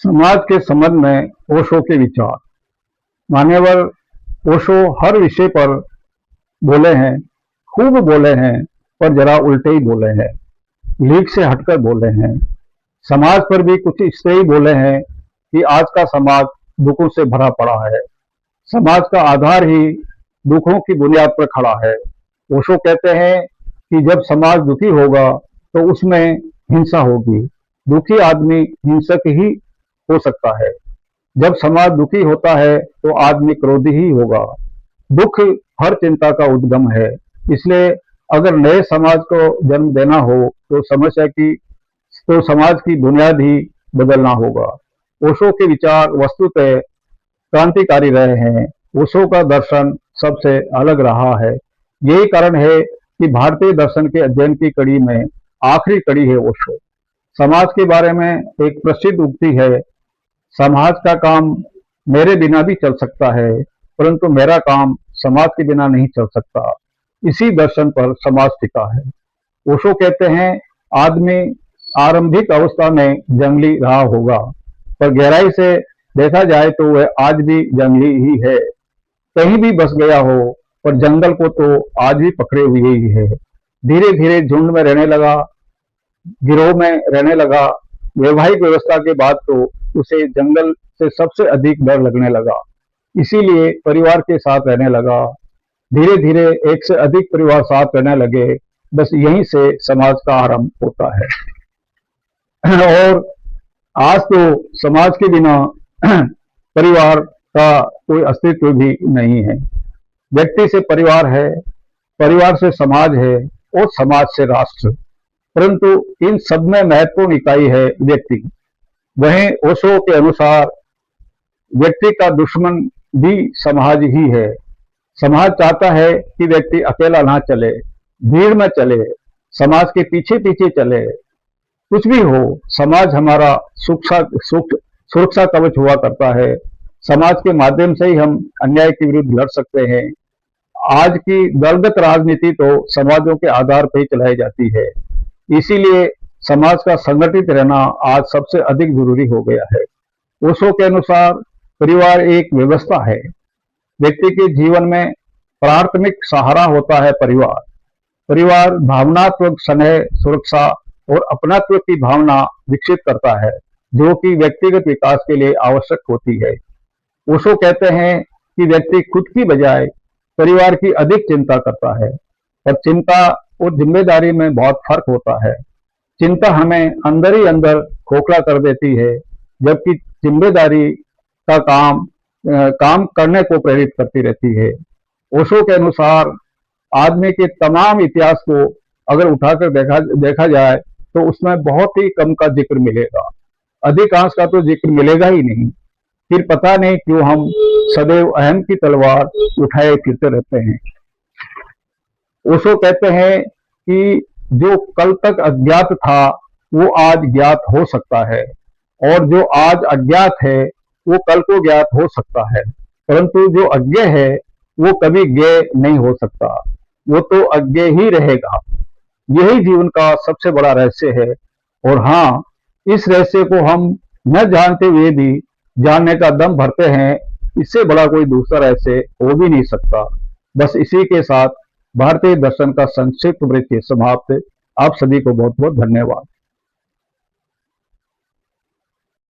समाज के संबंध में ओशो के विचार। मान्यवर ओशो हर विषय पर बोले हैं, खूब बोले हैं, पर जरा उल्टे ही बोले हैं, लीक से हटकर बोले हैं। समाज पर भी कुछ इस तरह ही बोले हैं कि आज का समाज दुखों से भरा पड़ा है, समाज का आधार ही दुखों की बुनियाद पर खड़ा है। ओशो कहते हैं कि जब समाज दुखी होगा तो उसमें हिंसा होगी। दुखी आदमी हिंसक ही हो सकता है। जब समाज दुखी होता है तो आदमी क्रोधी ही होगा। दुख हर चिंता का उद्गम है। इसलिए अगर नए समाज को जन्म देना हो तो समाज की बुनियाद ही बदलना होगा। ओशो के विचार वस्तुतः क्रांतिकारी रहे हैं। ओशो का दर्शन सबसे अलग रहा है। यही कारण है कि भारतीय दर्शन के अध्ययन की कड़ी में आखिरी कड़ी है ओशो। समाज के बारे में एक प्रसिद्ध उक्ति है, समाज का काम मेरे बिना भी चल सकता है, परंतु मेरा काम समाज के बिना नहीं चल सकता। इसी दर्शन पर समाज टिका है। ओशो कहते हैं, आदमी आरंभिक अवस्था में जंगली रहा होगा, पर गहराई से देखा जाए तो वह आज भी जंगली ही है। कहीं भी बस गया हो, पर जंगल को तो आज भी पकड़े हुए ही है। धीरे धीरे झुंड में रहने लगा, गिरोह में रहने लगा। वैवाहिक व्यवस्था के बाद तो उसे जंगल से सबसे अधिक डर लगने लगा, इसीलिए परिवार के साथ रहने लगा। धीरे धीरे एक से अधिक परिवार साथ रहने लगे। बस यहीं से समाज का आरंभ होता है। और आज तो समाज के बिना परिवार का कोई अस्तित्व भी नहीं है। व्यक्ति से परिवार है, परिवार से समाज है और समाज से राष्ट्र, परंतु इन सब में महत्वपूर्ण इकाई है व्यक्ति। वहीं ओशो के अनुसार व्यक्ति का दुश्मन भी समाज ही है। समाज चाहता है कि व्यक्ति अकेला ना चले, भीड़ में चले, समाज के पीछे पीछे चले। कुछ भी हो, समाज हमारा सुरक्षा कवच हुआ करता है। समाज के माध्यम से ही हम अन्याय के विरुद्ध लड़ सकते हैं। आज की दलगत राजनीति तो समाजों के आधार पर ही चलाई जाती है, इसीलिए समाज का संगठित रहना आज सबसे अधिक जरूरी हो गया है। ओशो के अनुसार परिवार एक व्यवस्था है। व्यक्ति के जीवन में प्राथमिक सहारा होता है परिवार। परिवार भावनात्मक स्नेह, सुरक्षा और अपनात्व की भावना विकसित करता है, जो कि व्यक्तिगत विकास के लिए आवश्यक होती है। ओशो कहते हैं कि व्यक्ति खुद की बजाय परिवार की अधिक चिंता करता है, पर चिंता और जिम्मेदारी में बहुत फर्क होता है। चिंता हमें अंदर ही अंदर खोखला कर देती है, जबकि जिम्मेदारी का काम करने को प्रेरित करती रहती है। ओशो के अनुसार आदमी के तमाम इतिहास को अगर उठाकर देखा जाए तो उसमें बहुत ही कम का जिक्र मिलेगा, अधिकांश का तो जिक्र मिलेगा ही नहीं। फिर पता नहीं क्यों हम सदैव अहम की तलवार उठाए फिरते रहते हैं। ओशो कहते हैं कि जो कल तक अज्ञात था वो आज ज्ञात हो सकता है, और जो आज अज्ञात है वो कल को ज्ञात हो सकता है, परंतु जो अज्ञेय है वो कभी ज्ञेय नहीं हो सकता, वो तो अज्ञेय ही रहेगा। यही जीवन का सबसे बड़ा रहस्य है। और हाँ, इस रहस्य को हम न जानते हुए भी जानने का दम भरते हैं। इससे बड़ा कोई दूसरा रहस्य हो भी नहीं सकता। बस इसी के साथ भारतीय दर्शन का संक्षिप्त परिचय समाप्त। आप सभी को बहुत बहुत धन्यवाद।